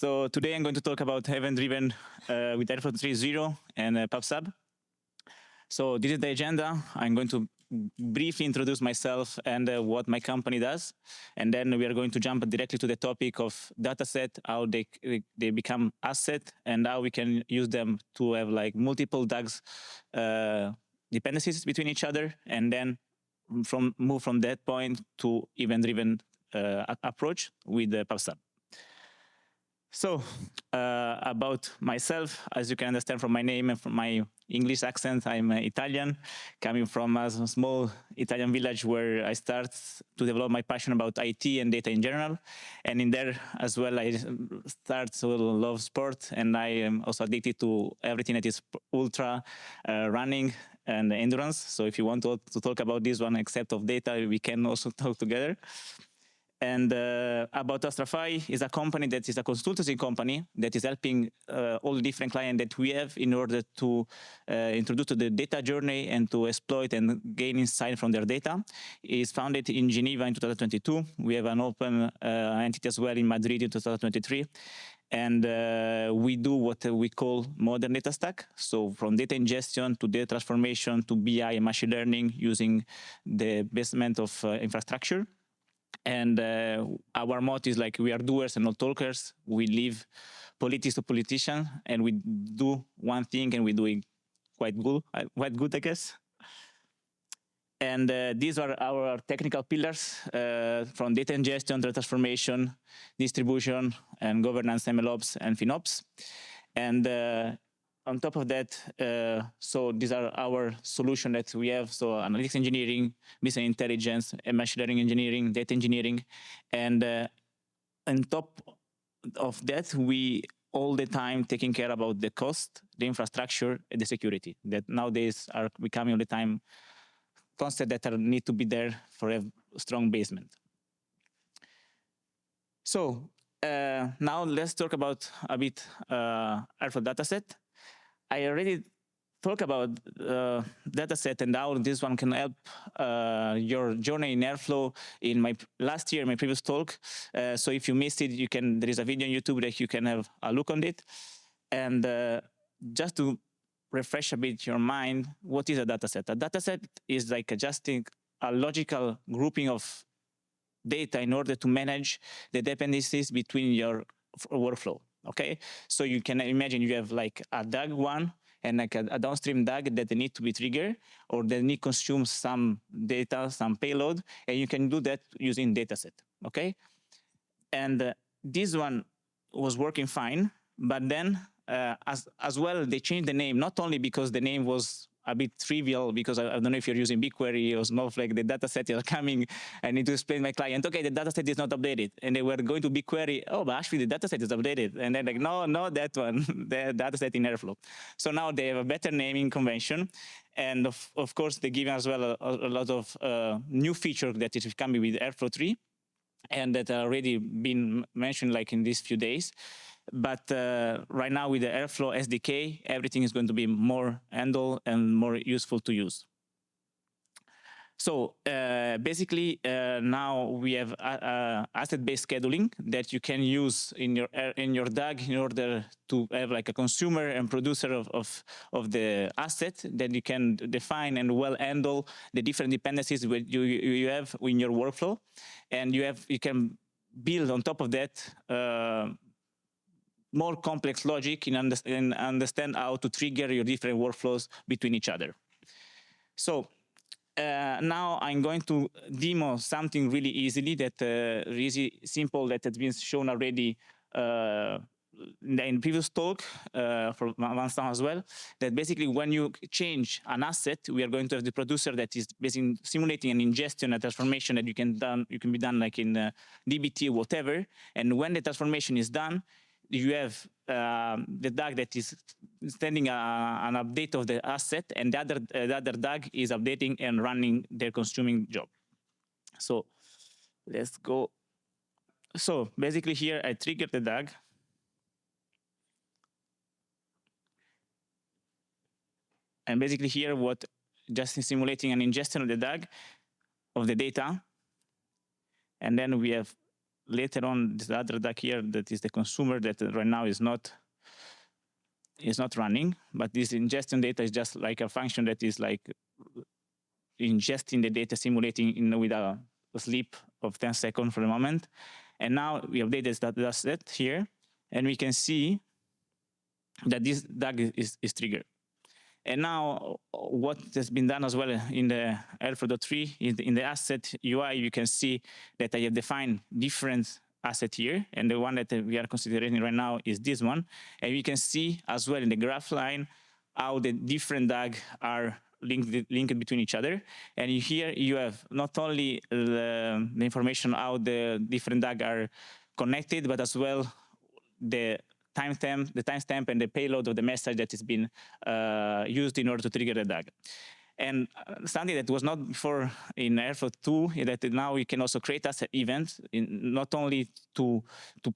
So today I'm going to talk about event-driven with Airflow 3.0 and PubSub. So this is the agenda. I'm going to briefly introduce myself and what my company does. And then we are going to jump directly to the topic of dataset, how they become asset, and how we can use them to have like multiple DAGs dependencies between each other, and then move from that point to event-driven approach with the PubSub. So about myself, as you can understand from my name and from my English accent, I'm Italian, coming from a small Italian village where I start to develop my passion about IT and data in general. And in there as well, I start to love sport, and I am also addicted to everything that is ultra running and endurance. So if you want to talk about this one, except of data, we can also talk together. And about Astrafy is a company that is a consultancy company that is helping all the different clients that we have in order to introduce to the data journey and to exploit and gain insight from their data. It's founded in Geneva in 2022. We have an open entity as well in Madrid in 2023. And we do what we call modern data stack. So from data ingestion to data transformation to BI and machine learning using the basement of infrastructure. And our motto is like, we are doers and not talkers. We leave politics to politicians, and we do one thing, and we do it quite good, I guess. And these are our technical pillars from data ingestion, data transformation, distribution, and governance, MLOps, and FinOps. And on top of that, so these are our solution that we have. So analytics engineering, business intelligence, and machine learning engineering, data engineering. And on top of that, we all the time taking care about the cost, the infrastructure, and the security that nowadays are becoming all the time concepts that need to be there for a strong basement. So now let's talk about a bit Airflow dataset. I already talked about dataset and how this one can help your journey in Airflow in my previous talk. So if you missed it, there is a video on YouTube that you can have a look on it. And just to refresh a bit your mind, what is a dataset? A dataset is like adjusting a logical grouping of data in order to manage the dependencies between your workflow. Okay, so you can imagine you have like a DAG one and like a downstream DAG that they need to be triggered, or they need to consume some data, some payload, and you can do that using dataset. Okay, and this one was working fine, but then as well they changed the name, not only because the name was a bit trivial, because I don't know if you're using BigQuery or Snowflake, the dataset is coming, I need to explain my client, okay, the dataset is not updated. And they were going to BigQuery, oh, but actually the dataset is updated. And then like, no, not that one, the dataset in Airflow. So now they have a better naming convention. And of course, they give as well a lot of new features that is coming with Airflow 3, and that are already been mentioned like in these few days. But right now with the Airflow SDK, everything is going to be more handled and more useful to use. So basically, now we have asset-based scheduling that you can use in your DAG in order to have like a consumer and producer of the asset that you can define and well handle the different dependencies you have in your workflow, and you can build on top of that more complex logic and understand how to trigger your different workflows between each other. So now I'm going to demo something really easily that really simple that has been shown already in the previous talk for Vincent as well, that basically when you change an asset, we are going to have the producer that is basically simulating an ingestion, a transformation that you can be done like in DBT or whatever. And when the transformation is done, you have the DAG that is sending an update of the asset, and the other DAG is updating and running their consuming job. So let's go. So basically here I trigger the DAG. And basically here just simulating an ingestion of the DAG of the data. And then we have later on, this other DAG here, that is the consumer, that right now is not running, but this ingestion data is just like a function that is like ingesting the data, simulating with a sleep of 10 seconds for the moment. And now we update this data set here, and we can see that this DAG is triggered. And now what has been done as well in the Airflow.3 is in the asset UI, you can see that I have defined different assets here. And the one that we are considering right now is this one. And you can see as well in the graph line how the different DAG are linked between each other. And here you have not only the information how the different DAG are connected, but as well the timestamp and the payload of the message that has been used in order to trigger the DAG. And something that was not before in Airflow 2 is that now you can also create as an event, not only to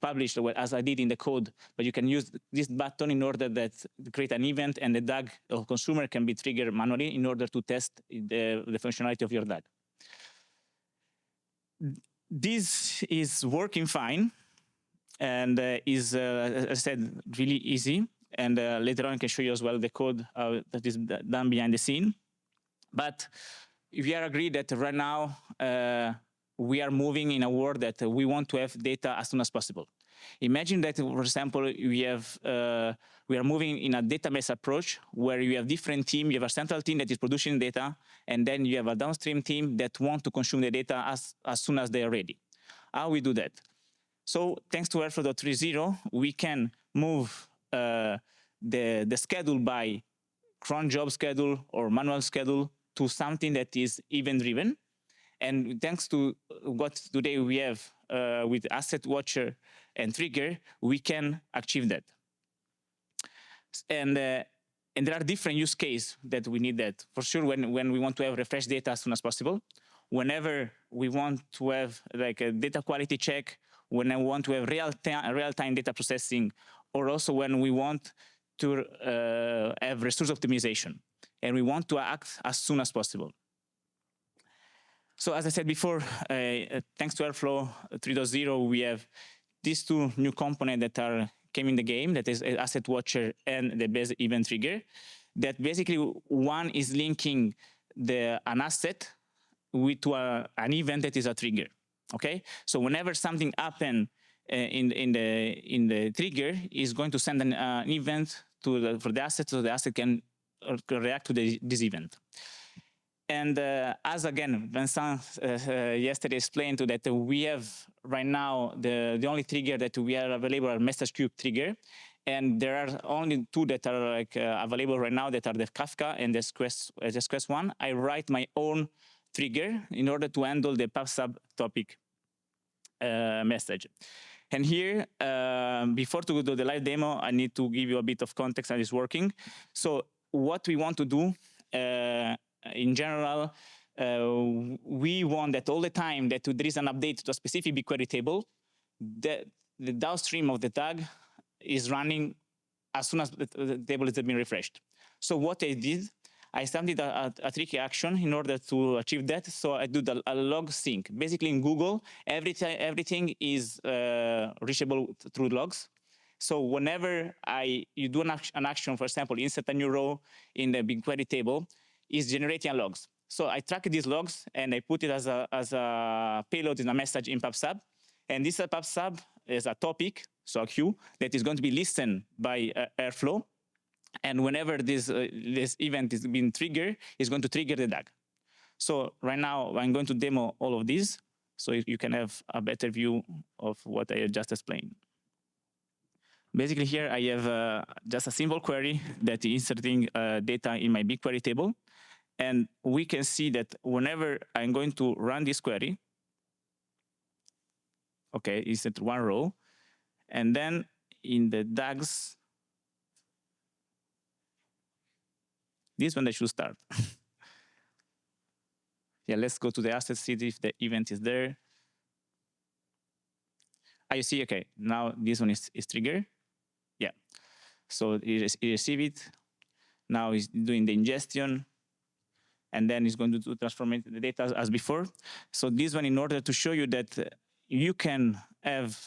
publish as I did in the code, but you can use this button in order to create an event, and the DAG or consumer can be triggered manually in order to test the functionality of your DAG. This is working fine, and is, as I said, really easy. And later on, I can show you as well the code that is done behind the scene. But we are agreed that right now we are moving in a world that we want to have data as soon as possible. Imagine that, for example, we are moving in a database approach where you have different teams. You have a central team that is producing data, and then you have a downstream team that want to consume the data as soon as they are ready. How we do that? So thanks to Airflow 3.0, we can move the schedule by cron job schedule or manual schedule to something that is event-driven. And thanks to what today we have with Asset Watcher and Trigger, we can achieve that. And there are different use cases that we need that. For sure, when we want to have refresh data as soon as possible, whenever we want to have like a data quality check, when I want to have real-time data processing, or also when we want to have resource optimization, and we want to act as soon as possible. So as I said before, thanks to Airflow 3.0, we have these two new components that came in the game, that is Asset Watcher and the base event trigger, that basically one is linking an asset to an event that is a trigger. Okay, so whenever something happens in the trigger, is going to send an event for the asset, so the asset can react to this event. And as again Vincent yesterday explained to that, we have right now the only trigger that we are available are message queue trigger, and there are only two that are like available right now, that are the Kafka and the SQS one. I write my own trigger in order to handle the PubSub topic message. And here, before to do the live demo, I need to give you a bit of context how it's working. So what we want to do, in general, we want that all the time that there is an update to a specific BigQuery table, the downstream of the DAG is running as soon as the table has been refreshed. So what I did, I started a tricky action in order to achieve that. So I do a log sync. Basically in Google, everything is reachable through logs. So whenever you do an action, for example, insert a new row in the BigQuery table, is generating logs. So I track these logs and I put it as a payload in a message in PubSub. And this PubSub is a topic, so a queue, that is going to be listened by Airflow. And whenever this event is being triggered, it's going to trigger the DAG. So right now, I'm going to demo all of these, so you can have a better view of what I just explained. Basically here, I have just a simple query that is inserting data in my BigQuery table. And we can see that whenever I'm going to run this query, okay, insert one row, and then in the DAGs, this one that should start. Yeah, let's go to the asset, see if the event is there. You see, okay, now this one is triggered. Yeah, so it receive it. Now it's doing the ingestion, and then it's going to transform the data as before. So this one, in order to show you that you can have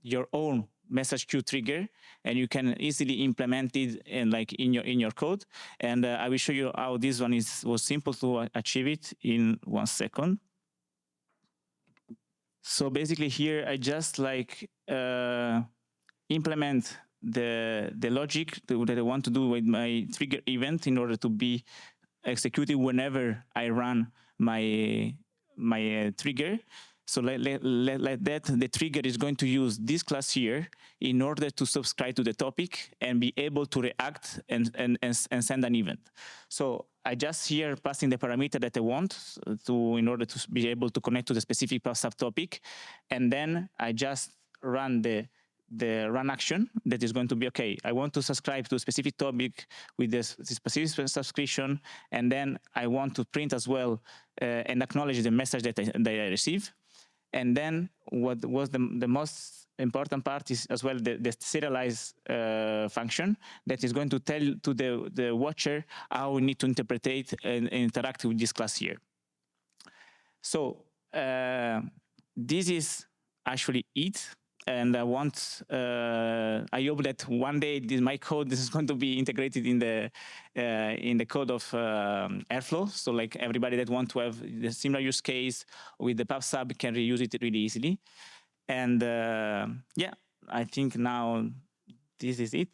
your own message queue trigger, and you can easily implement it in your code. And I will show you how this one was simple to achieve it in 1 second. So basically here I just implement the logic that I want to do with my trigger event in order to be executed whenever I run my trigger. So like that, the trigger is going to use this class here in order to subscribe to the topic and be able to react and send an event. So I just here passing the parameter that I want in order to be able to connect to the specific subtopic, and then I just run the run action that is going to be, okay, I want to subscribe to a specific topic with this specific subscription, and then I want to print as well and acknowledge the message that I receive. And then what was the most important part is as well the serialize function that is going to tell to the watcher how we need to interpret and interact with this class here. So this is actually it. And I hope that one day my code is going to be integrated in the code of Airflow. So like everybody that wants to have the similar use case with the PubSub can reuse it really easily. And yeah, I think now this is it.